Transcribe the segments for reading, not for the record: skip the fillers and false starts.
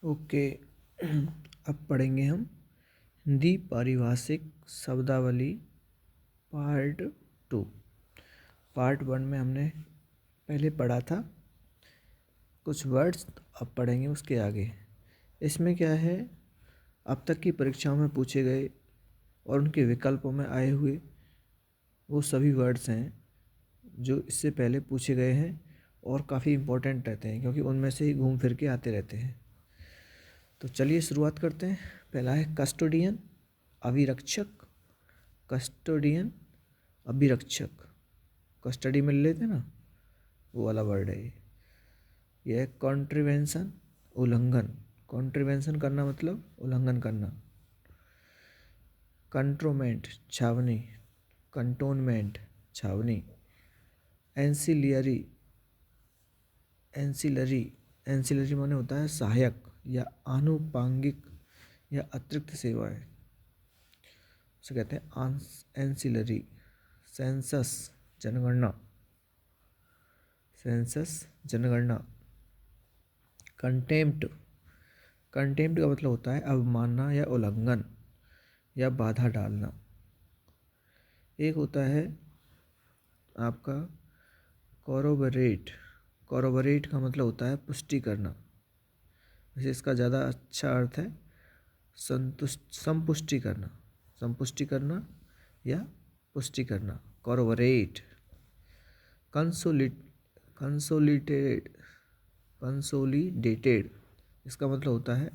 Okay. अब पढ़ेंगे हम हिंदी पारिभाषिक शब्दावली पार्ट 2। पार्ट 1 में हमने पहले पढ़ा था कुछ वर्ड्स, अब पढ़ेंगे उसके आगे। इसमें क्या है, अब तक की परीक्षाओं में पूछे गए और उनके विकल्पों में आए हुए वो सभी वर्ड्स हैं जो इससे पहले पूछे गए हैं और काफ़ी इम्पोर्टेंट रहते हैं क्योंकि उनमें से ही घूम फिर के आते रहते हैं। तो चलिए शुरुआत करते हैं। पहला है कस्टोडियन, अभिरक्षक। कस्टोडियन, अभिरक्षक, कस्टडी में लेते ना, वो वाला वर्ड है ये। यह है कॉन्ट्रीवेंशन, उल्लंघन। कॉन्ट्रीवेंशन करना मतलब उल्लंघन करना। कंट्रोमेंट, छावनी। कंटोनमेंट, छावनी। एंसिलियरी, एंसिलरी, एंसिलरी माने होता है सहायक या आनुपांगिक या अतिरिक्त सेवाएं, उसे कहते हैं एंसिलरी। सेंसस, जनगणना। सेंसस, जनगणना। कंटेम्प्ट, कंटेम्प्ट का मतलब होता है अवमानना या उल्लंघन या बाधा डालना। एक होता है आपका कॉरोबरेट। कॉरोबरेट का मतलब होता है पुष्टि करना। वैसे इसका ज़्यादा अच्छा अर्थ है संपुष्टि करना। संपुष्टि करना या पुष्टि करना, कॉरोबरेट। कंसोलिडेटेड, कंसोलिडेटेड, इसका मतलब होता है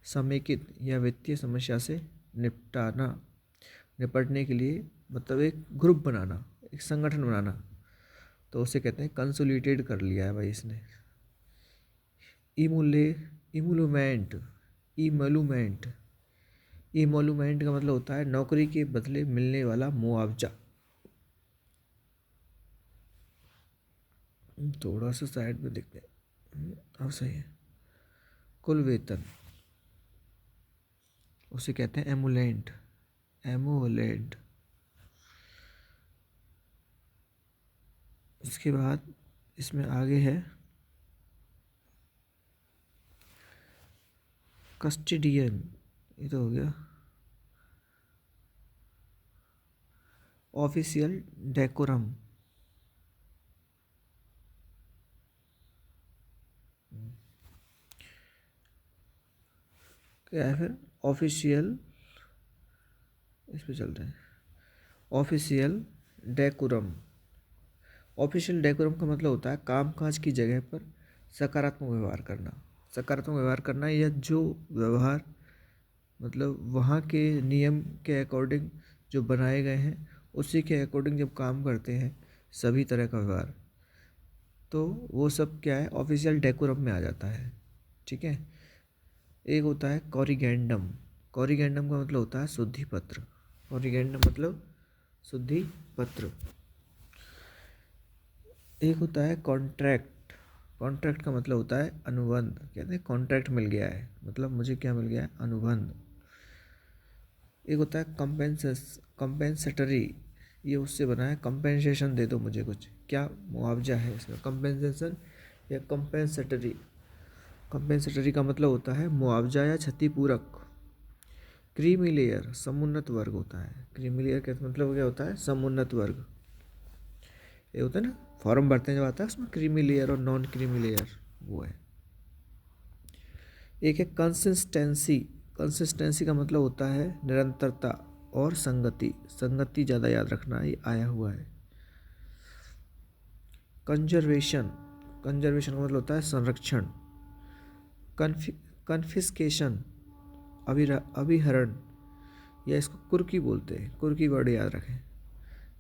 समेकित या वित्तीय समस्या से निपटने के लिए, मतलब एक ग्रुप बनाना, एक संगठन बनाना, तो उसे कहते हैं कंसोलिडेटेड कर लिया है भाई इसने। इमोलूमेंट, इमोलूमेंट, इमोलूमेंट का मतलब होता है नौकरी के बदले मिलने वाला मुआवजा। थोड़ा सा साइड में देखते हैं, अब सही है। कुल वेतन, उसे कहते हैं एमुलेंट, एमोलेंट। इसके बाद इसमें आगे है कस्टडियन, ये तो हो गया। ऑफिशियल डेकोरम, क्या है फिर ऑफिशियल, इस पे चलते हैं। ऑफिशियल डेकोरम, ऑफिशियल डेकोरम का मतलब होता है कामकाज की जगह पर सकारात्मक व्यवहार करना। सकारात्मक व्यवहार करना या जो व्यवहार मतलब वहाँ के नियम के अकॉर्डिंग जो बनाए गए हैं उसी के अकॉर्डिंग जब काम करते हैं सभी तरह का व्यवहार, तो वो सब क्या है, ऑफिशियल डेकोरम में आ जाता है। ठीक है। एक होता है कॉरिगेंडम। कॉरिगेंडम का मतलब होता है शुद्धि पत्र। कॉरिगेंडम मतलब शुद्धि पत्र। एक होता है कॉन्ट्रैक्ट। कॉन्ट्रैक्ट का मतलब होता है अनुबंध। कहते हैं कॉन्ट्रैक्ट मिल गया है, मतलब मुझे क्या मिल गया है, अनुबंध। एक होता है कंपेंसेटरी, ये उससे बना है कंपेंसेशन दे दो मुझे कुछ, क्या मुआवजा है इसमें, कंपेंसेशन या कंपेंसेटरी। कंपेंसेटरी का मतलब होता है मुआवजा या क्षतिपूरक। क्रीमी लेयर, समुन्नत वर्ग होता है। क्रीमी लेयर का मतलब क्या होता है, समुन्नत वर्ग। ये होता है ना, फॉर्म भरते हैं जब आता है उसमें क्रीमी लेयर और नॉन क्रीमी लेयर, वो है। एक है कंसिस्टेंसी। कंसिस्टेंसी का मतलब होता है निरंतरता और संगति। संगति ज़्यादा याद रखना, ये आया हुआ है। कंजर्वेशन, कंजर्वेशन का मतलब होता है संरक्षण। कन्फिस्केशन, अभिहरण, या इसको कुर्की बोलते हैं, कुर्की वर्ड याद रखें।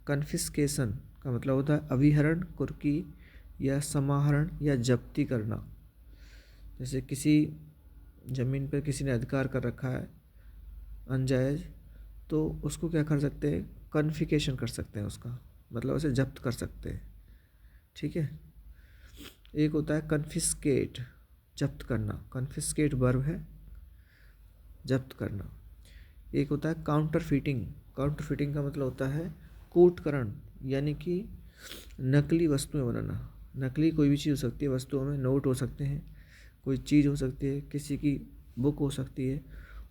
कन्फिस्केशन का मतलब होता है अभिहरण, कुर्की या समाहरण या जब्ती करना। जैसे किसी ज़मीन पर किसी ने अधिकार कर रखा है अनजायज़, तो उसको क्या कर सकते हैं, कन्फिकेशन कर सकते हैं उसका, मतलब उसे जब्त कर सकते हैं। ठीक है। एक होता है कन्फिस्केट, जब्त करना। कन्फिस्केट वर्ब है, जब्त करना। एक होता है काउंटरफीटिंग। काउंटरफीटिंग का मतलब होता है कूटकरण, यानी कि नकली वस्तुएं बनाना। नकली कोई भी चीज़ हो सकती है, वस्तुओं में नोट हो सकते हैं, कोई चीज़ हो सकती है, किसी की बुक हो सकती है,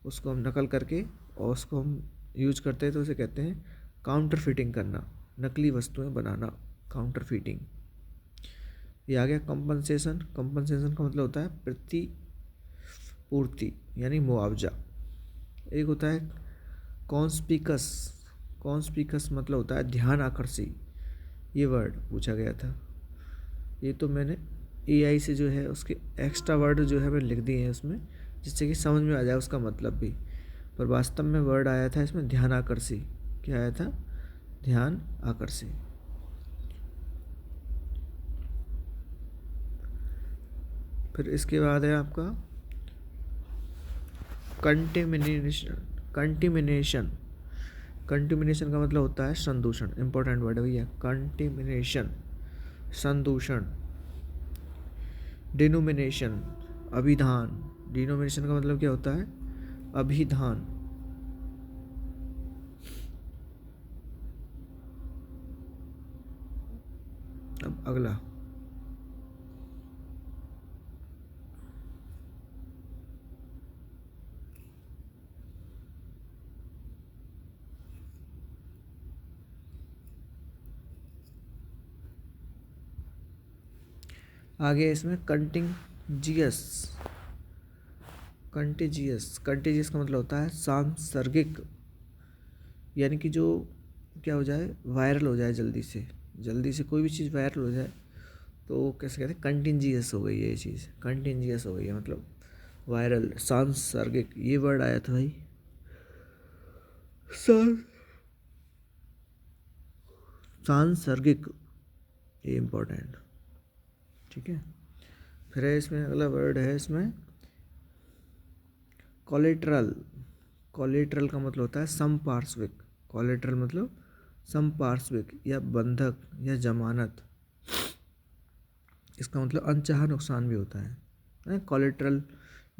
उसको हम नकल करके और उसको हम यूज करते हैं, तो उसे कहते हैं काउंटर फीटिंग करना, नकली वस्तुएं बनाना, काउंटर फीटिंग। ये आ गया कंपनसेशन। कंपनसेशन का मतलब होता है प्रतिपूर्ति यानी मुआवजा। एक होता है कॉन्स्पिकस। कॉन्स्पिकस मतलब होता है ध्यान आकर्षी। ये वर्ड पूछा गया था, ये तो मैंने एआई से जो है उसके एक्स्ट्रा वर्ड जो है मैंने लिख दिए हैं उसमें, जिससे कि समझ में आ जाए उसका मतलब भी। पर वास्तव में वर्ड आया था इसमें ध्यान आकर्षी। क्या आया था? ध्यान आकर्षी। फिर इसके बाद है आपका कंटेमिनेशन। कंटेमिनेशन। कंटेमिनेशन का मतलब होता है संदूषण। इंपॉर्टेंट वर्ड है भैया, कंटेमिनेशन, संदूषण। डिनोमिनेशन, अभिधान। डिनोमिनेशन का मतलब क्या होता है? अभिधान। अब अगला आगे इसमें कंटिंजियस। कंटिजियस। कंटिजियस का मतलब होता है सांसर्गिक, यानी कि जो क्या हो जाए, वायरल हो जाए जल्दी से। जल्दी से कोई भी चीज़ वायरल हो जाए तो कैसे कहते हैं? कंटिजियस हो गई है ये चीज़, कंटिजियस हो गई है, मतलब वायरल, सांसर्गिक। ये वर्ड आया था भाई, सांसर्गिक, ये इम्पोर्टेंट। ठीक है। फिर है इसमें अगला वर्ड है इसमें कोलेट्रल। कोलेट्रल का मतलब होता है समपार्श्विक। कोलेट्रल मतलब समपार्श्विक या बंधक या जमानत। इसका मतलब अनचाहा नुकसान भी होता है collateral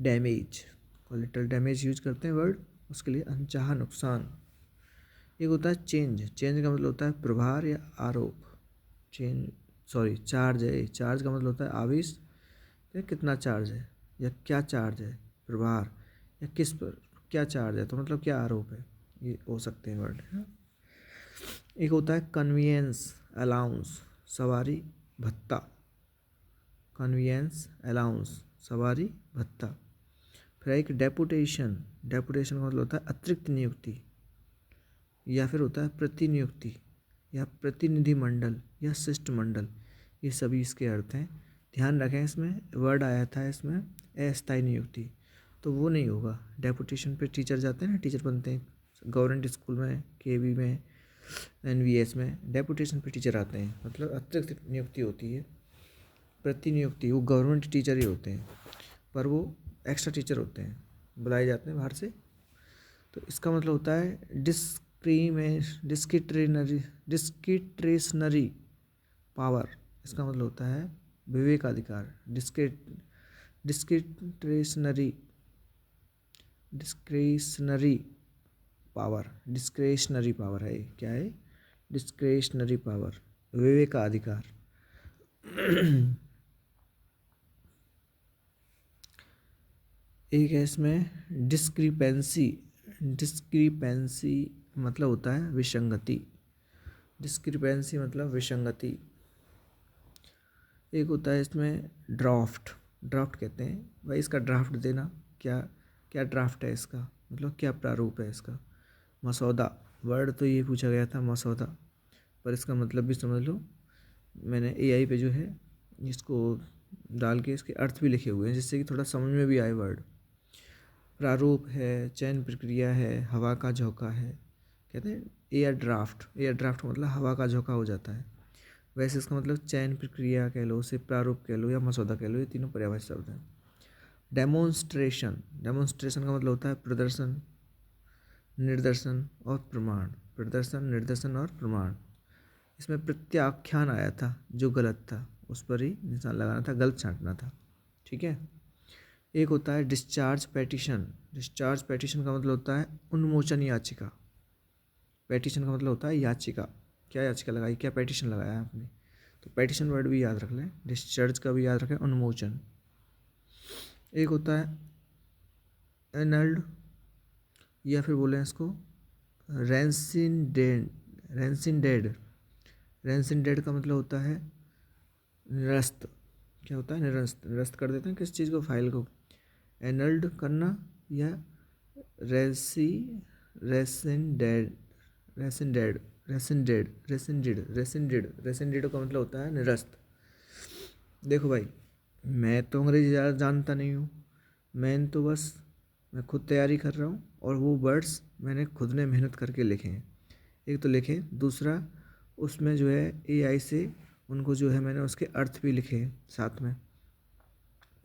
damage. Collateral damage use करते हैं वर्ड, उसके लिए अनचाहा नुकसान। एक होता है चेंज। चेंज का मतलब होता है प्रभार या आरोप। चेंज, सॉरी, चार्ज है। चार्ज का मतलब होता है आवेश, या कितना चार्ज है या क्या चार्ज है, प्रभार या किस पर क्या चार्ज है, तो मतलब क्या आरोप है, ये हो सकते हैं वर्ड। एक होता है कन्वीनियंस अलाउंस, सवारी भत्ता। कन्वीनियंस अलाउंस, सवारी भत्ता। फिर एक डेपुटेशन। डेपुटेशन का मतलब होता है अतिरिक्त नियुक्ति, या फिर होता है प्रतिनियुक्ति या प्रतिनिधि मंडल या शिष्टमंडल। ये सभी इसके अर्थ हैं। ध्यान रखें, इसमें वर्ड आया था इसमें अस्थायी नियुक्ति, तो वो नहीं होगा। डेपुटेशन पे टीचर जाते हैं ना, टीचर बनते हैं गवर्नमेंट स्कूल में, केवी में, एनवीएस में। डेपुटेशन पे टीचर आते हैं, मतलब अतिरिक्त नियुक्ति होती है। प्रतिनियुक्ति वो गवर्नमेंट टीचर ही होते हैं, पर वो एक्स्ट्रा टीचर होते हैं, बुलाए जाते हैं बाहर से। तो इसका मतलब होता है डिस्क्रिशनरी पावर। इसका मतलब होता है विवेकाधिकार। Discretionary discretionary power. Discretionary power है, क्या है? डिस्क्रिशनरी पावर, विवेकाधिकार। एक है इसमें डिस्क्रिपेंसी। डिस्क्रिपेंसी मतलब होता है विसंगति। डिस्क्रिपेंसी मतलब विसंगति। एक होता है इसमें ड्राफ्ट। ड्राफ्ट कहते हैं भाई इसका ड्राफ्ट देना, क्या क्या ड्राफ्ट है इसका, मतलब क्या प्रारूप है इसका। मसौदा, वर्ड तो ये पूछा गया था मसौदा, पर इसका मतलब भी समझ लो। मैंने एआई पे जो है इसको डाल के इसके अर्थ भी लिखे हुए हैं, जिससे कि थोड़ा समझ में भी आए वर्ड। प्रारूप है, चयन प्रक्रिया है, हवा का झोंका है। कहते हैं एयर ड्राफ्ट। एयर ड्राफ्ट का मतलब हवा का झोंका हो जाता है। वैसे इसका मतलब चयन प्रक्रिया कह लो, उसे प्रारूप कह लो या मसौदा कह लो, ये तीनों पर्यायवाची शब्द हैं। डेमोन्स्ट्रेशन। डेमोन्स्ट्रेशन का मतलब होता है प्रदर्शन, निदर्शन और प्रमाण। प्रदर्शन, निदर्शन और प्रमाण। इसमें प्रत्याख्यान आया था, जो गलत था उस पर ही निशान लगाना था, गलत छांटना था। ठीक है। एक होता है डिस्चार्ज पेटिशन। डिस्चार्ज पेटिशन का मतलब होता है उन्मोचन याचिका। पेटिशन का मतलब होता है याचिका। क्या याचिका लगाई, क्या पेटिशन लगाया आपने, तो पेटिशन वर्ड भी याद रख लें। डिस्चार्ज का भी याद रखें, उन्मोचन। एक होता है एनल्ड, या फिर बोलें इसको रैंसिनडेड। रैंसिनडेड, रैंसिनडेड का मतलब होता है निरस्त। क्या होता है? निरस्त। निरस्त कर देते हैं किस चीज़ को? फाइल को। एनल्ड करना या रेसी रेसिनडेड रेसिनडेड रेसिनडेड रेसिनडेड रेसिनडेड रेसिनडेड का मतलब होता है निरस्त। देखो भाई, मैं तो अंग्रेजी ज़्यादा जानता नहीं हूँ, मैं खुद तैयारी कर रहा हूँ और वो वर्ड्स मैंने खुद ने मेहनत करके लिखे हैं। एक तो लिखे, दूसरा उसमें जो है एआई से उनको जो है मैंने उसके अर्थ भी लिखे हैं साथ में।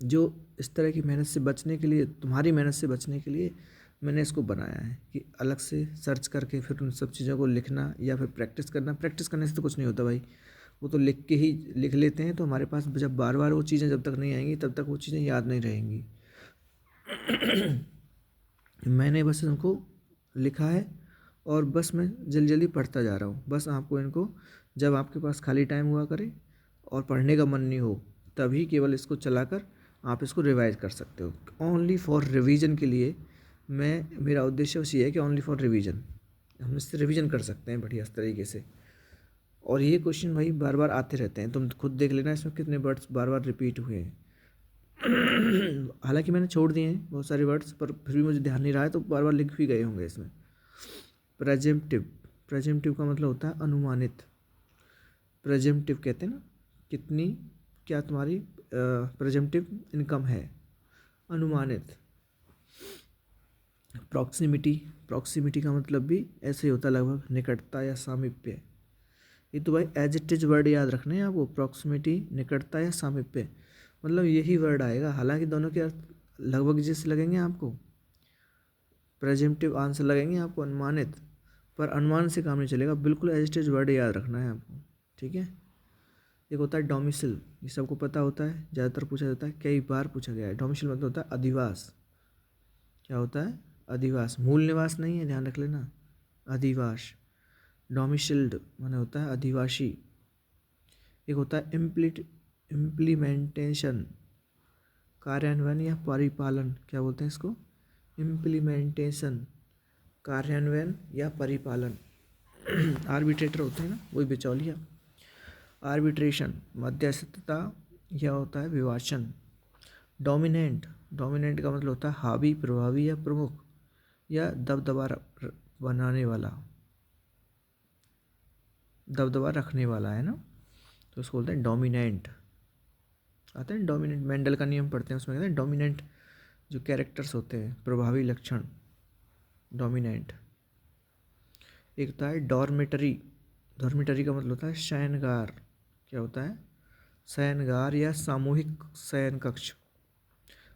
जो इस तरह की मेहनत से बचने के लिए, तुम्हारी मेहनत से बचने के लिए मैंने इसको बनाया है कि अलग से सर्च करके फिर उन सब चीज़ों को लिखना या फिर प्रैक्टिस करना। प्रैक्टिस करने से तो कुछ नहीं होता भाई, वो तो लिख के ही लिख लेते हैं, तो हमारे पास जब बार बार वो चीज़ें जब तक नहीं आएंगी तब तक वो चीज़ें याद नहीं रहेंगी। मैंने बस इनको लिखा है और बस मैं जल्दी जल्दी पढ़ता जा रहा हूँ। बस आपको इनको जब आपके पास खाली टाइम हुआ करे और पढ़ने का मन नहीं हो तभी केवल इसको चलाकर आप इसको रिवाइज कर सकते हो। ओनली फॉर रिवीजन के लिए मेरा उद्देश्य बस ये है कि ओनली फॉर रिवीजन हम इससे रिवीजन कर सकते हैं बढ़िया तरीके से। और ये क्वेश्चन भाई बार बार आते रहते हैं, तुम खुद देख लेना इसमें कितने वर्ड्स बार बार रिपीट हुए हैं। हालांकि मैंने छोड़ दिए हैं बहुत सारे वर्ड्स, पर फिर भी मुझे ध्यान नहीं रहा है तो बार बार लिख भी गए होंगे इसमें। प्रेजेंटिव, प्रेजेंटिव का मतलब होता है अनुमानित। प्रेजेंटिव कहते हैं ना, कितनी, क्या तुम्हारी प्रेजेंटिव इनकम है, अनुमानित। प्रॉक्सिमिटी, प्रॉक्सिमिटी का मतलब भी ऐसे ही होता है लगभग, निकटता या सामीप्य। ये तो भाई एज इट इज वर्ड याद रखने हैं आपको, प्रॉक्सिमिटी, निकटता या सामीप्य, मतलब यही वर्ड आएगा। हालांकि दोनों के अर्थ लगभग जैसे लगेंगे आपको, प्रेजेंटिव आंसर लगेंगे आपको अनुमानित, पर अनुमान से काम नहीं चलेगा, बिल्कुल एज इट इज वर्ड याद रखना है आपको, ठीक है। एक होता है डोमिसिल, ये सबको पता होता है, ज़्यादातर पूछा जाता है, कई बार पूछा गया है। डोमिसिल मतलब होता है अधिवास। क्या होता है? अधिवास, मूल निवास नहीं है, ध्यान रख लेना, अधिवास। डोमिसिल्ड माने होता है अधिवासी। एक होता है इम्प्लीमेंटेशन, कार्यान्वयन या परिपालन, क्या बोलते हैं इसको? इम्प्लीमेंटेशन, कार्यान्वयन या परिपालन। आर्बिट्रेटर होते हैं ना, वही बिचौलिया। आर्बिट्रेशन, मध्यस्थता या होता है विभाजन। डोमिनेंट, डोमिनेंट का मतलब होता है हावी, प्रभावी या प्रमुख या दबदबा बनाने वाला, दबदबा रखने वाला, है ना, तो उसको बोलते हैं डोमिनेंट। आते हैं डोमिनेंट, मेंडल का नियम पढ़ते हैं, उसमें कहते हैं डोमिनेंट जो कैरेक्टर्स होते हैं, प्रभावी लक्षण, डोमिनेंट। एक होता है डॉर्मेटरी, डॉर्मेटरी का मतलब होता है शयनगार। क्या होता है? शयनगार या सामूहिक शयन कक्ष,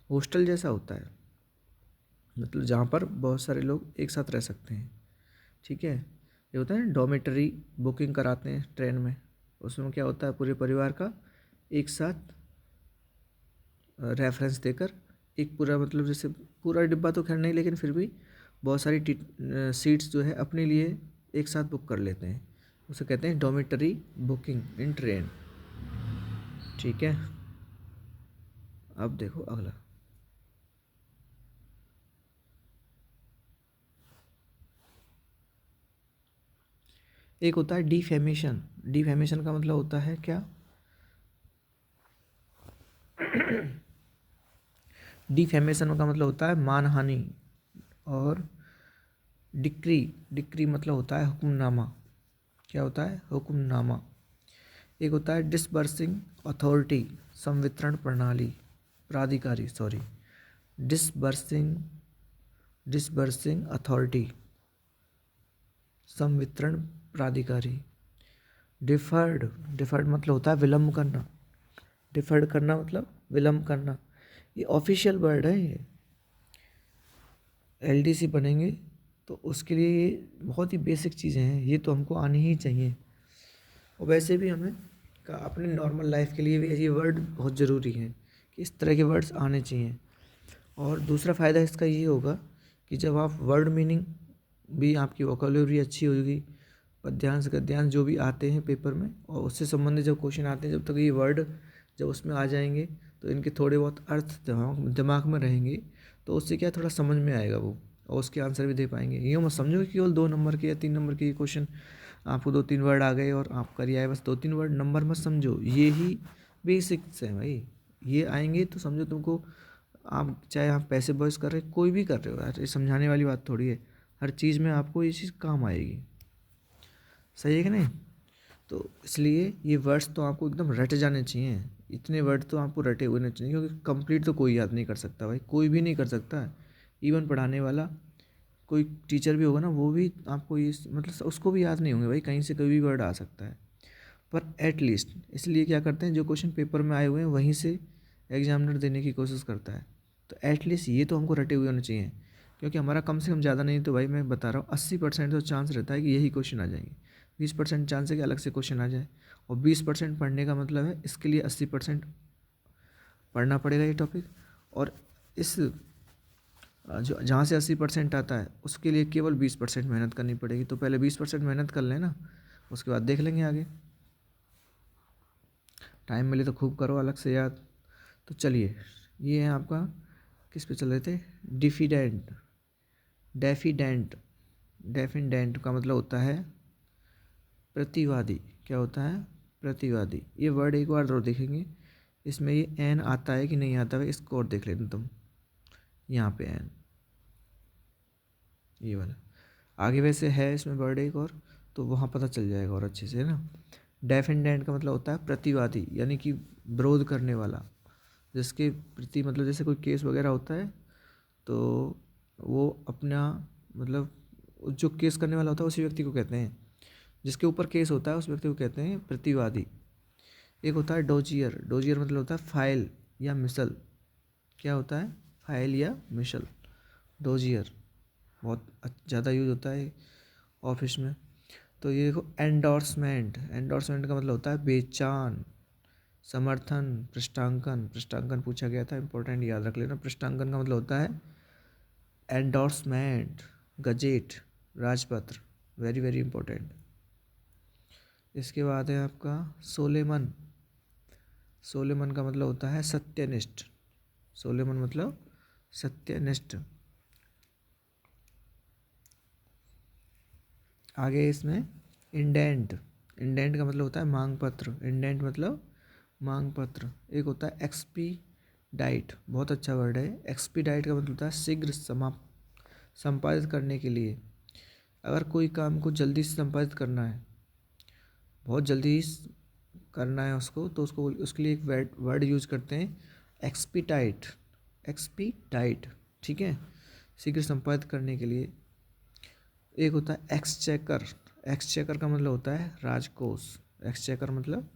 हॉस्टल जैसा होता है, मतलब जहाँ पर बहुत सारे लोग एक साथ रह सकते हैं, ठीक है। ये होता है डॉर्मेटरी, बुकिंग कराते हैं ट्रेन में, उसमें क्या होता है, पूरे परिवार का एक साथ रेफरेंस देकर एक पूरा, मतलब जैसे पूरा डिब्बा तो खैर नहीं, लेकिन फिर भी बहुत सारी सीट्स जो है अपने लिए एक साथ बुक कर लेते हैं, उसे कहते हैं डॉर्मेटरी बुकिंग इन ट्रेन, ठीक है। अब देखो अगला, एक होता है डिफेमेशन। डिफेमेशन का मतलब होता है क्या? डिफेमेशन का मतलब होता है मानहानि। और डिक्री, डिक्री मतलब होता है हुक्मनामा। क्या होता है? हुक्मनामा। एक होता है डिसबर्सिंग अथॉरिटी, संवितरण प्रणाली, प्राधिकारी, सॉरी, डिसबर्सिंग, डिसबर्सिंग अथॉरिटी, संवितरण प्राधिकारी। डिफर्ड, डिफर्ड मतलब होता है विलम्ब करना, डिफर्ड करना मतलब विलम्ब करना। ये ऑफिशियल वर्ड है, ये एलडीसी बनेंगे तो उसके लिए ये बहुत ही बेसिक चीज़ें हैं, ये तो हमको आनी ही चाहिए। और वैसे भी हमें अपने नॉर्मल लाइफ के लिए भी ये वर्ड बहुत ज़रूरी है कि इस तरह के वर्ड्स आने चाहिए। और दूसरा फ़ायदा इसका ये होगा कि जब आप वर्ड मीनिंग भी, आपकी वोकैब्युलरी अच्छी होगी, पद्यांश गद्यांश जो भी आते हैं पेपर में और उससे संबंधित जब क्वेश्चन आते हैं, जब तक ये वर्ड जब उसमें आ जाएंगे तो इनके थोड़े बहुत अर्थ दिमाग में रहेंगे, तो उससे क्या थोड़ा समझ में आएगा वो, और उसके आंसर भी दे पाएंगे। यूँ मत समझो कि केवल 2 नंबर के या 3 नंबर के क्वेश्चन आपको 2-3 वर्ड आ गए और आप कर आए, बस 2-3 वर्ड नंबर मत समझो, ये ही बेसिक्स हैं भाई। ये आएंगे तो समझो तुमको, आप चाहे आप पैसे बॉयस कर रहे हो, कोई भी कर रहे हो यार, ये समझाने वाली बात थोड़ी है, हर चीज़ में आपको ये चीज़ काम आएगी। सही है कि नहीं? तो इसलिए ये वर्ड्स तो आपको एकदम रट जाने चाहिए, इतने वर्ड तो आपको रटे हुए नहीं चाहिए, क्योंकि कंप्लीट तो कोई याद नहीं कर सकता भाई, कोई भी नहीं कर सकता। इवन पढ़ाने वाला कोई टीचर भी होगा ना, वो भी आपको ये मतलब उसको भी याद नहीं होंगे भाई, कहीं से कोई भी वर्ड आ सकता है। पर एटलीस्ट इसलिए क्या करते हैं, जो क्वेश्चन पेपर में आए हुए हैं वहीं से एग्जामिनर देने की कोशिश करता है, तो एटलीस्ट ये तो हमको रटे हुए होने चाहिए, क्योंकि हमारा कम से कम ज़्यादा नहीं तो भाई मैं बता रहा हूँ 80% तो चांस रहता है कि यही क्वेश्चन आ जाएंगे, 20% चांस है कि अलग से क्वेश्चन आ जाए, और 20% पढ़ने का मतलब है इसके लिए 80% पढ़ना पड़ेगा ये टॉपिक, और इस जो जहाँ से 80% आता है उसके लिए केवल 20% मेहनत करनी पड़ेगी। तो पहले 20% मेहनत कर लेना, उसके बाद देख लेंगे आगे, टाइम मिले तो खूब करो अलग से याद। तो चलिए, ये है आपका, किस पे चल रहे थे, डिफिडेंट, डेफिडेंट। डेफिडेंट का मतलब होता है प्रतिवादी। क्या होता है? प्रतिवादी। ये वर्ड एक बार और देखेंगे, इसमें ये एन आता है कि नहीं आता है, इसको और देख लेना तुम, यहाँ पे एन, ये वाला आगे वैसे है इसमें वर्ड एक और, तो वहाँ पता चल जाएगा और अच्छे से, है ना। डेफिडेंट का मतलब होता है प्रतिवादी, यानी कि विरोध करने वाला, जिसके प्रति मतलब जैसे कोई केस वगैरह होता है तो वो अपना मतलब जो केस करने वाला होता है उसी व्यक्ति को कहते हैं, जिसके ऊपर केस होता है उस व्यक्ति को कहते हैं प्रतिवादी। एक होता है डोजियर। डोजियर मतलब होता है फाइल या मिसल। क्या होता है? फाइल या मिसल, डोजियर। बहुत ज़्यादा यूज होता है ऑफिस में। तो ये देखो, एंडोर्समेंट। एंडोर्समेंट का मतलब होता है बेचान, समर्थन, पृष्ठांकन। पृष्ठांकन पूछा गया था, इंपॉर्टेंट, याद रख लेना। पृष्ठांकन का मतलब होता है एंडोर्समेंट, गजेट, राजपत्र, वेरी वेरी इंपॉर्टेंट। इसके बाद है आपका सोलेमन। सोलेमन का मतलब होता है सत्यनिष्ठ। सोलेमन मतलब सत्यनिष्ठ। आगे इसमें इंडेंट। इंडेंट का मतलब होता है मांग पत्र। इंडेंट मतलब मांग पत्र। एक होता है एक्सपीडाइट, बहुत अच्छा वर्ड है। एक्सपीडाइट का मतलब होता है शीघ्र संपादित करने के लिए। अगर कोई काम को जल्दी से संपादित करना है, बहुत जल्दी करना है उसको, तो उसको उसके लिए एक वर्ड यूज करते हैं, एक्सपीडाइट। एक्सपीडाइट, ठीक है, शीघ्र संपादित करने के लिए। एक होता है एक्सचेकर। एक्सचेकर का मतलब होता है राजकोष। एक्सचेकर मतलब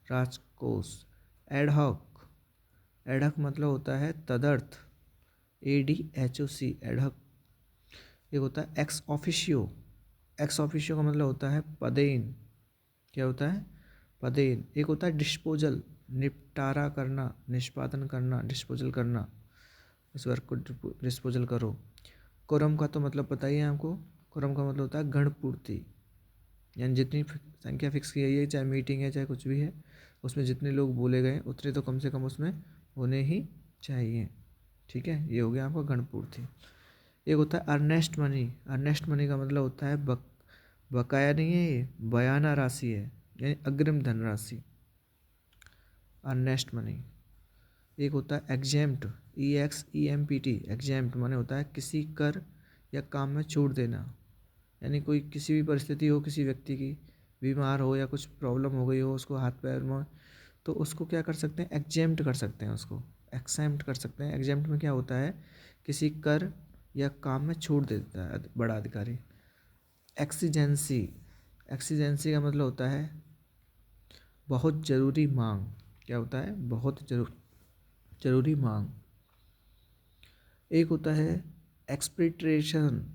राजकोष। एडहॉक। एडहॉक मतलब होता है तदर्थ, ADHOC, एडहॉक। एक होता है एक्स ऑफिशियो। एक्स ऑफिशियो का मतलब होता है पदेन। क्या होता है? पदेन। एक होता है डिस्पोजल, निपटारा करना, निष्पादन करना, डिस्पोजल करना, इस वर्क को डिस्पोजल करो। कोरम का तो मतलब पता ही है आपको। कोरम का मतलब होता है गण पूर्ति, यानी जितनी संख्या फिक्स की गई है, चाहे मीटिंग है चाहे कुछ भी है, उसमें जितने लोग बोले गए उतने तो कम से कम उसमें होने ही चाहिए। ठीक है, ये हो गया आपका गण पूर्ति। एक होता है अर्नेस्ट मनी। अर्नेस्ट मनी का मतलब होता है बकाया नहीं है, ये बयाना राशि है, यानी अग्रिम धनराशि, अर्नेस्ट मनी। एक होता है एग्जेम्प्ट, EXEMPT। एग्जेम्प्ट माने होता है किसी कर या काम में छूट देना, यानी कोई किसी भी परिस्थिति हो, किसी व्यक्ति की बीमार हो या कुछ प्रॉब्लम हो गई हो उसको हाथ पैर में, तो उसको क्या कर सकते हैं, एग्जेम्प्ट कर सकते हैं, उसको एक्सेम्प्ट कर सकते हैं। एग्जेम्प्ट में क्या होता है, किसी कर या काम में छूट देता है बड़ा अधिकारी। एक्सीजेंसी। एक्सीजेंसी का मतलब होता है बहुत ज़रूरी मांग। क्या होता है? बहुत ज़रूरी मांग। एक होता है एक्सपेट्रिएशन।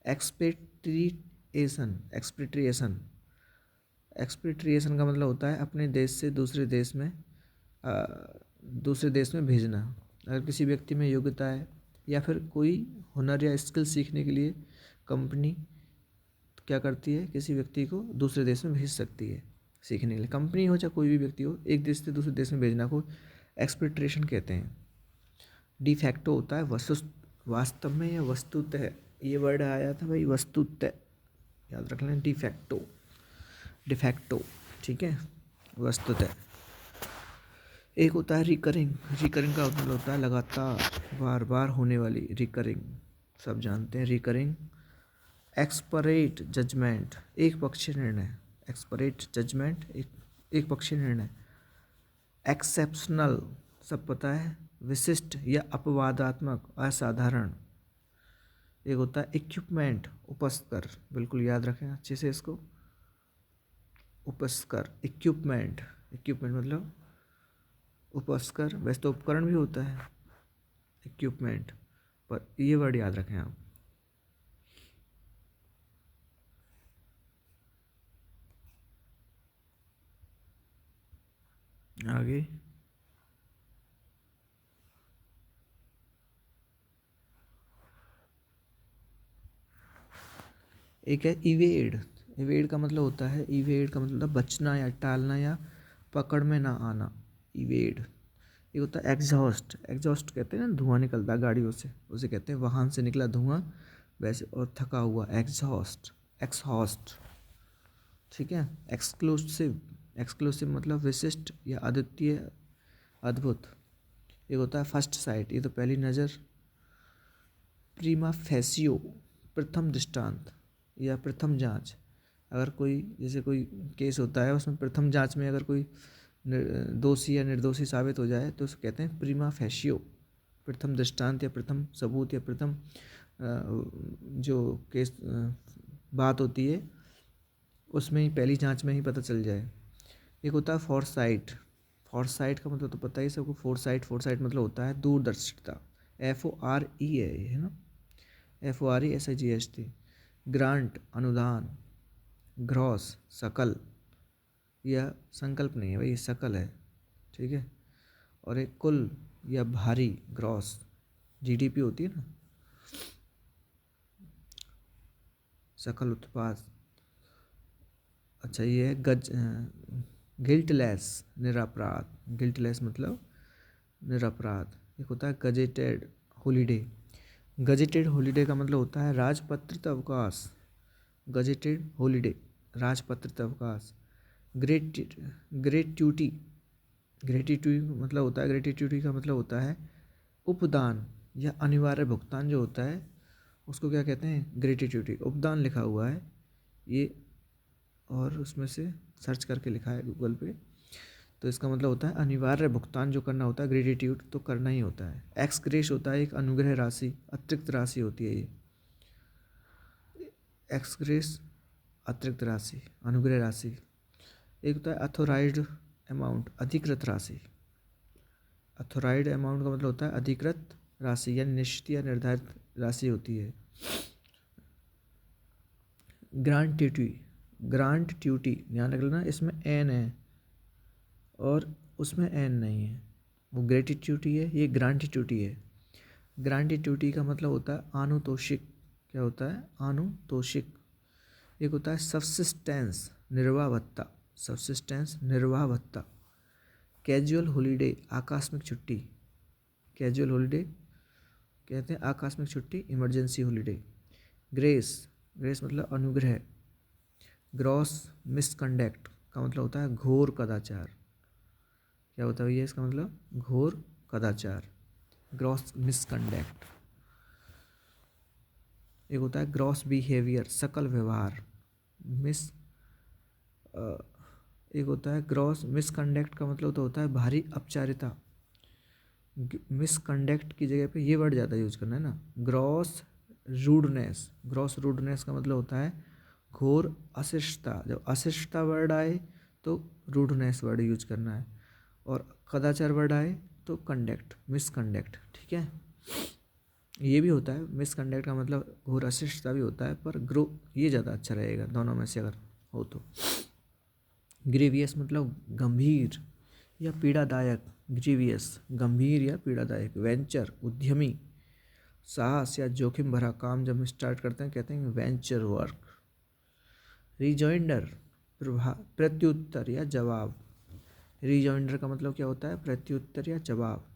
एक्सपेट्रिएशन। एक्सपेट्रिएशन। एक्सपेट्रिएशन का मतलब होता है अपने देश से दूसरे देश में भेजना। अगर किसी व्यक्ति में योग्यता है या फिर कोई हुनर या स्किल सीखने के लिए कंपनी क्या करती है, किसी व्यक्ति को दूसरे देश में भेज सकती है सीखने के लिए। कंपनी हो चाहे कोई भी व्यक्ति हो, एक देश से दूसरे देश में भेजना को एक्सपेक्टेशन कहते हैं। डिफैक्टो होता है वास्तव में या वस्तुतः, ये वर्ड आया था भाई वस्तुतः, याद रख लें डिफैक्टो, डिफैक्टो, ठीक है, वस्तुतः। एक होता है रिकरिंग, रिकरिंग का मतलब होता है लगातार बार बार होने वाली, रिकरिंग सब जानते हैं रिकरिंग। एक्सपरेट जजमेंट, एक पक्षीय निर्णय, एक्सपरेट जजमेंट एक पक्षीय निर्णय। एक्सेप्शनल सब पता है, विशिष्ट या अपवादात्मक, असाधारण। एक होता है इक्विपमेंट, उपस्कर, बिल्कुल याद रखें अच्छे से इसको, उपस्कर, इक्विपमेंट, इक्विपमेंट मतलब उपस्कर, वैसे तो उपकरण भी होता है इक्विपमेंट, पर ये वर्ड याद रखें आप। आगे एक है इवेड, इवेड का मतलब होता है, इवेड का मतलब बचना या टालना या पकड़ में ना आना, इवेड। एक होता है एग्जॉस्ट, एग्जॉस्ट कहते हैं ना धुआं निकलता है गाड़ियों से, उसे कहते हैं वाहन से निकला धुआं, वैसे और थका हुआ एग्जॉस्ट, एक्सहॉस्ट, ठीक है। एक्सक्लूसिव, एक्सक्लूसिव मतलब विशिष्ट या अद्वितीय, अद्भुत। एक होता है फर्स्ट साइट, ये तो पहली नज़र। प्रीमा फेसियो, प्रथम दृष्टांत या प्रथम जांच, अगर कोई जैसे कोई केस होता है उसमें प्रथम जांच में अगर कोई दोषी या निर्दोषी साबित हो जाए तो उसे कहते हैं प्रीमा फेसियो, प्रथम दृष्टांत या प्रथम सबूत या प्रथम जो केस बात होती है उसमें ही पहली जांच में ही पता चल जाए। एक होता है फोरसाइट, फोरसाइट का मतलब तो पता ही सबको, फोरसाइट, फोरसाइट मतलब होता है दूरदर्शिता, FORE है ना, FORESIGHT। ग्रांट अनुदान, ग्रॉस सकल, यह संकल्प नहीं है भाई, ये सकल है, ठीक है। और एक कुल या भारी, ग्रॉस, GDP होती है ना, सकल उत्पाद। अच्छा ये है गिल्टलेस, निरपराध, गिल्टलेस मतलब निरपराध। एक होता है गजेटेड हॉलीडे, गजेटेड हॉलीडे का मतलब होता है राजपत्रित अवकाश, गजेटेड हॉलीडे, राजपत्रित अवकाश। ग्रेट्यूटी, ग्रेटिट्यूटी मतलब होता है, ग्रेटिट्यूटी का मतलब होता है उपदान या अनिवार्य भुगतान जो होता है उसको क्या कहते हैं, ग्रेटिट्यूटी। उपदान लिखा हुआ है ये, और उसमें से सर्च करके लिखा है गूगल पे, तो इसका मतलब होता है अनिवार्य भुगतान जो करना होता है, ग्रेटिट्यूड तो करना ही होता है। एक्स ग्रेस होता है एक अनुग्रह राशि, अतिरिक्त राशि होती है ये, एक्स ग्रेस अतिरिक्त राशि, अनुग्रह राशि। एक होता है अथोराइज्ड अमाउंट, अधिकृत राशि, अथोराइज्ड अमाउंट का मतलब होता है अधिकृत राशि यानी निश्चित या निर्धारित राशि होती है। ग्रांट ड्यूटी, ग्रांट ड्यूटी ध्यान रख लेना, इसमें एन है और उसमें एन नहीं है, वो ग्रेटिट्यूटी है, ये ग्रांटिट्यूटी है। ग्रांटिट्यूटी का मतलब होता है आनुतोषिक, क्या होता है, आनुतोषिक। एक होता है सब्सिस्टेंस, निर्वाह भत्ता, सब्सिस्टेंस निर्वाह भत्ता। कैजुअल हॉलीडे, आकस्मिक छुट्टी, कैजुअल हॉलीडे कहते हैं आकस्मिक छुट्टी, इमरजेंसी हॉलीडे। ग्रेस, ग्रेस मतलब अनुग्रह। ग्रॉस मिसकंडक्ट का मतलब होता है घोर कदाचार, क्या होता है भैया इसका मतलब, घोर कदाचार, ग्रॉस मिसकंडक्ट। एक होता है ग्रॉस बिहेवियर, सकल व्यवहार, मिस एक होता है ग्रॉस मिसकंडक्ट का मतलब तो होता है भारी अपचारिता, मिसकंडक्ट की जगह पे ये वर्ड ज़्यादा यूज करना है ना, ग्रॉस रूडनेस, ग्रॉस रूडनेस का मतलब होता है घोर अशिष्टता, जब अशिष्टता वर्ड आए तो रूडनेस वर्ड यूज करना है, और कदाचार वर्ड आए तो कंडक्ट, मिसकंडक्ट, ठीक है। ये भी होता है मिसकंडक्ट का मतलब घोर अशिष्टता भी होता है, पर ग्रो ये ज़्यादा अच्छा रहेगा दोनों में से अगर हो तो। ग्रीवियस मतलब गंभीर या पीड़ादायक, ग्रीवियस गंभीर या पीड़ादायक। वेंचर उद्यमी, साहस या जोखिम भरा काम जब हम स्टार्ट करते हैं कहते हैं वेंचर वर्क। रिजॉइंडर प्रत्युत्तर या जवाब, रिजॉइंडर का मतलब क्या होता है? प्रत्युत्तर या जवाब।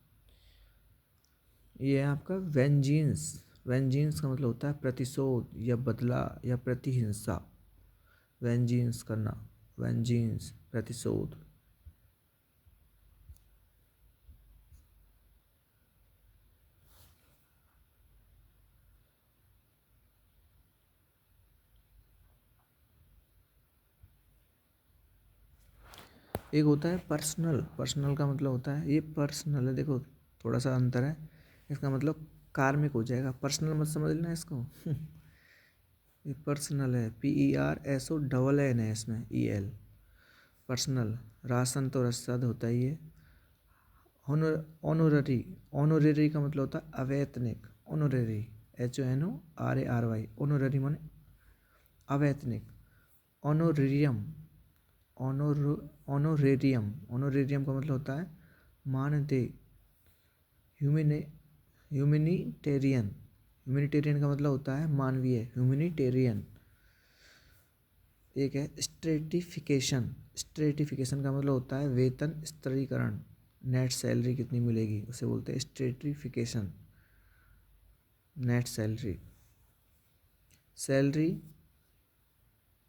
ये है आपका वेंजीन्स। वेंजीन्स का मतलब होता है प्रतिशोध या बदला या प्रतिहिंसा। वेंजीन्स करना, वेंजीन्स प्रतिशोध। एक होता है पर्सनल। पर्सनल का मतलब होता है, ये पर्सनल है, देखो थोड़ा सा अंतर है। इसका मतलब कार्मिक हो जाएगा, पर्सनल मत समझ लेना इसको। ये पर्सनल है, PERSONNAL है इसमें, EL। पर्सनल। रासन तो रसद होता ही है। ऑनोररी। ऑनोरेरी का मतलब होता है अवैतनिक। ऑनोरेरी, HONORARY। ऑनोररी माने अवैतनिक। ऑनोरेरियम। ऑनोर ऑनोरेरियम। ऑनोरेरियम का मतलब होता है मानदेय। ह्यूमिने ह्यूमिनिटेरियन। ह्यूमिनिटेरियन का मतलब होता है मानवीय, ह्यूमिनिटेरियन। एक है स्ट्रेटिफिकेशन। स्ट्रेटिफिकेशन का मतलब होता है वेतन स्तरीकरण। नेट सैलरी कितनी मिलेगी उसे बोलते हैं स्ट्रेटिफिकेशन। Net salary. सैलरी,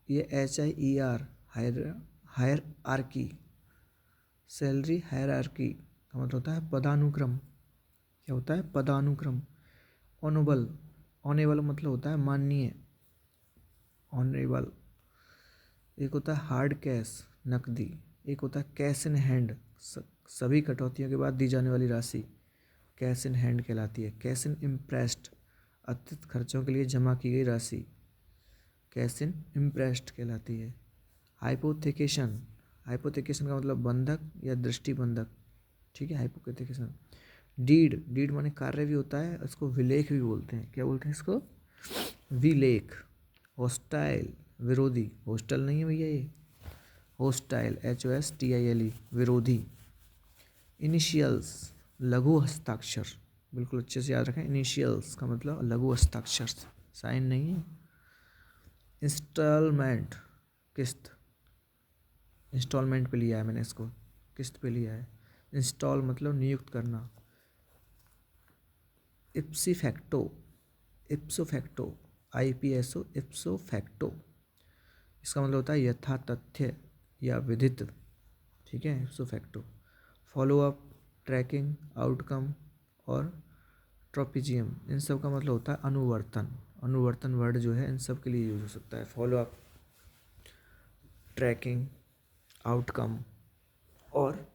ये HIER, hierarchy. Salary hierarchy का मतलब होता है पदानुक्रम। क्या होता है? पदानुक्रम। ऑनोबल। ऑनेबल मतलब होता है माननीय, ऑनरेबल। एक होता है हार्ड कैश, नकदी। एक होता है कैश इन हैंड, सभी कटौतियों के बाद दी जाने वाली राशि कैश इन हैंड कहलाती है। कैश इन इम्प्रेस्ड, अतिरिक्त खर्चों के लिए जमा की गई राशि कैश इन इम्प्रेस्ड कहलाती है। हाइपोथेकेशन। हाइपोथेकेशन का मतलब बंधक या दृष्टि बंधक। ठीक है, हाइपोथेकेशन। डीड। डीड माने कार्य भी होता है, इसको विलेख भी बोलते हैं। क्या बोलते हैं इसको? विलेख। हॉस्टाइल, विरोधी। हॉस्टल नहीं है भैया ये, हॉस्टाइल, HOSTILE, विरोधी। इनिशियल्स, लघु हस्ताक्षर। बिल्कुल अच्छे से याद रखें, इनिशियल्स का मतलब लघु हस्ताक्षर, साइन नहीं है। इंस्टॉलमेंट, किस्त। इंस्टॉलमेंट पे लिया है मैंने इसको, किस्त पे लिया है। इंस्टॉल मतलब नियुक्त करना। Ipso facto, ipso facto, IPSO, ipso facto. इसका मतलब होता है यथा तथ्य या विधित। ठीक है, ipso facto. Follow up, tracking, outcome और ट्रोपिजियम, इन सब का मतलब होता है अनुवर्तन। अनुवर्तन वर्ड जो है इन सब के लिए यूज हो सकता है। फॉलो अप, ट्रैकिंग, आउटकम और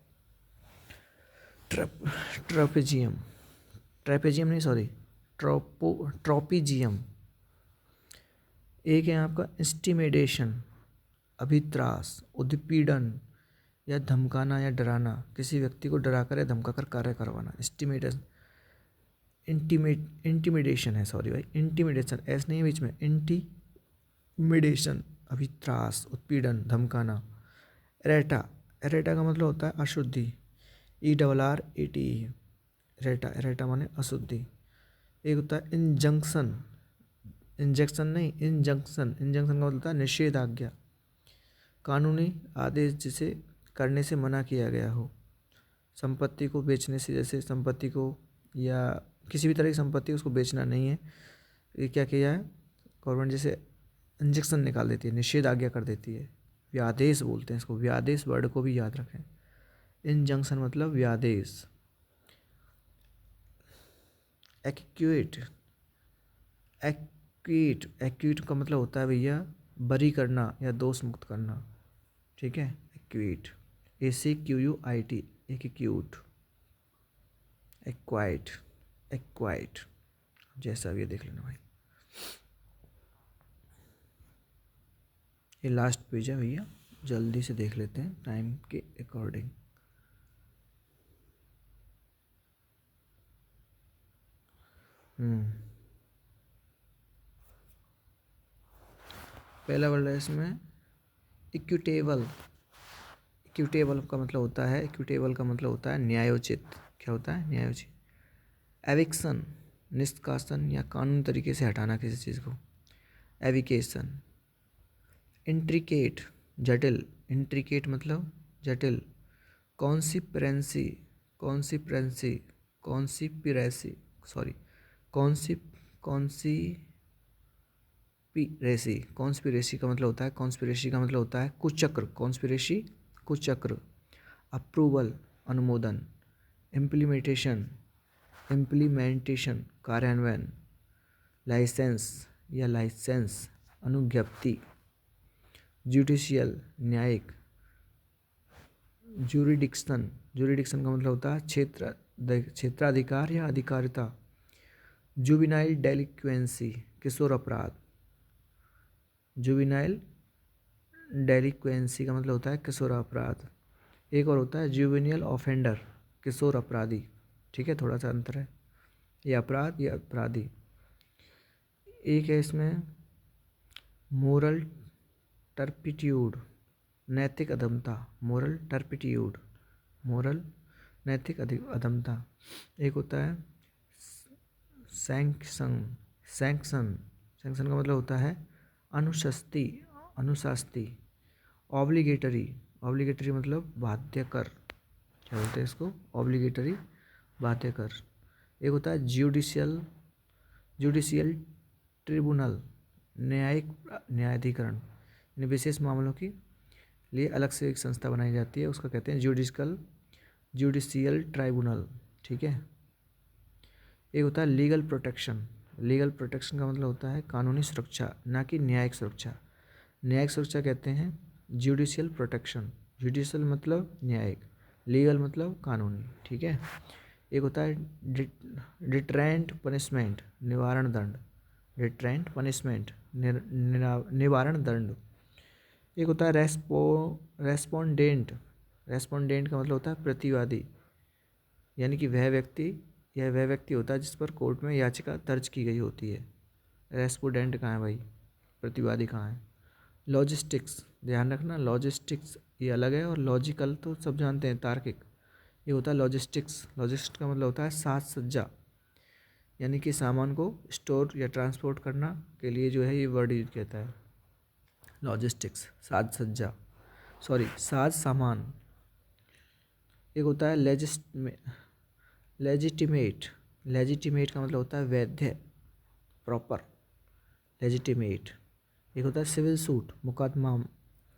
ट्रोपिजियम। ट्रेपेजियम नहीं, सॉरी, ट्रोपिजियम। एक है आपका इंस्टिमिडेशन, अभित्रास, उत्पीड़न या धमकाना या डराना। किसी व्यक्ति को डराकर या धमकाकर कार्य करवाना। इंस्टिमेशन, इंटिमिडेशन है, सॉरी भाई, इंटिमिडेशन, ऐसा नहीं है बीच में, इंटिमिडेशन, अभित्रास, उत्पीड़न, धमकाना। एरेटा। एरेटा का मतलब होता है अशुद्धि, ERRATE। एरेटा, एरेटा माने अशुद्धि। एक होता है इंजंक्शन। इंजेक्शन नहीं, इंजंक्शन। इंजंक्शन का मतलब होता है निषेधाज्ञा, कानूनी आदेश जिसे करने से मना किया गया हो। संपत्ति को बेचने से, जैसे संपत्ति को या किसी भी तरह की संपत्ति उसको बेचना नहीं है, ये क्या किया है गवर्नमेंट, जैसे इंजेक्शन निकाल देती है, निषेधाज्ञा कर देती है। व्यादेश बोलते हैं इसको, व्यादेश वर्ड को भी याद रखें। इंजंक्शन मतलब व्यादेश। एक्यूट। एक्यूट, एक्यूट का मतलब होता है भैया बरी करना या दोष मुक्त करना। ठीक है, एक्यूट, ACQUIT, एक्यूट। एक्वाइट, एक्वाइट, जैसा भी है देख लेना भाई। ये लास्ट पेज है भैया, जल्दी से देख लेते हैं टाइम के अकॉर्डिंग। पहला वर्ड है इसमें इक्विटेबल। इक्विटेबल का मतलब होता है, इक्विटेबल का मतलब होता है न्यायोचित। क्या होता है? न्यायोचित। एविक्शन, निष्कासन या कानूनी तरीके से हटाना किसी चीज़ को। एविकेशन। इंट्रिकेट, जटिल। इंट्रिकेट मतलब जटिल। कॉन्सिपरेंसी कॉन्सिपरेंसी कॉन्सिपिरेसी सॉरी कॉन्सि कॉन्सिपिरेसी कॉन्स्पिरेसी का मतलब होता है, कॉन्स्पिरेसी का मतलब होता है कुचक्र, कॉन्स्पिरेसी कुचक्र। अप्रूवल अनुमोदन, इम्प्लीमेंटेशन कार्यान्वयन, लाइसेंस या लाइसेंस अनुज्ञप्ति, जुडिशियल न्यायिक, जुरिडिक्शन का मतलब होता है क्षेत्राधिकार या अधिकारिता, जुविनाइल डेलिक्वेंसी किशोर अपराध, जुविनाइल डेलिक्वेंसी का मतलब होता है किशोर अपराध। एक और होता है जुवेनियल ऑफेंडर किशोर अपराधी, ठीक है, थोड़ा सा अंतर है, ये अपराध ये अपराधी। एक है इसमें मोरल टर्पिट्यूड नैतिक अधमता, मोरल टर्पिट्यूड मोरल नैतिक अधमता। एक होता है सैंक्शन का मतलब होता है अनुशास्ती। ऑब्लिगेटरी मतलब बाध्यकर, क्या बोलते हैं इसको, ऑब्लिगेटरी बाध्यकर। एक होता है जुडिशियल ट्रिब्यूनल न्यायाधिकरण, इन विशेष मामलों के लिए अलग से एक संस्था बनाई जाती है, उसका कहते हैं जुडिशियल ट्राइब्यूनल, ठीक है। एक होता है लीगल प्रोटेक्शन का मतलब होता है कानूनी सुरक्षा, ना कि न्यायिक सुरक्षा। न्यायिक सुरक्षा कहते हैं जुडिशियल प्रोटेक्शन, जुडिशियल मतलब न्यायिक, लीगल मतलब कानूनी, ठीक है। एक होता है डिटरेंट पनिशमेंट निवारण दंड, डिटरेंट पनिशमेंट निवारण दंड। एक होता है रेस्पोंडेंट का मतलब होता है प्रतिवादी, यानी कि वह व्यक्ति होता है जिस पर कोर्ट में याचिका दर्ज की गई होती है। रेस्पोंडेंट कहाँ है भाई, प्रतिवादी कहाँ है। लॉजिस्टिक्स, ध्यान रखना, लॉजिस्टिक्स ये अलग है और लॉजिकल तो सब जानते हैं, तार्किक। ये होता है लॉजिस्टिक्स का मतलब होता है साज सज्जा, यानी कि सामान को स्टोर या ट्रांसपोर्ट करना के लिए जो है ये वर्ड यूज कहता है लॉजिस्टिक्स, साज सामान। एक होता है लेजिटिमेट का मतलब होता है वैध, प्रॉपर, लेजिटिमेट। एक होता है सिविल सूट मुकदमा,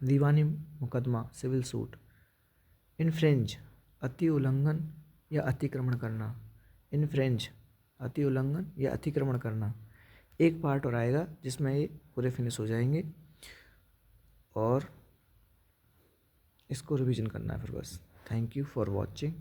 दीवानी मुकदमा, सिविल सूट। इन्फ्रेंज अति उल्लंघन या अतिक्रमण करना, इन्फ्रेंज अति उल्लंघन या अतिक्रमण करना। एक पार्ट और आएगा जिसमें ये पूरे फिनिश हो जाएंगे और इसको रिवीजन करना है फिर बस। Thank you for watching.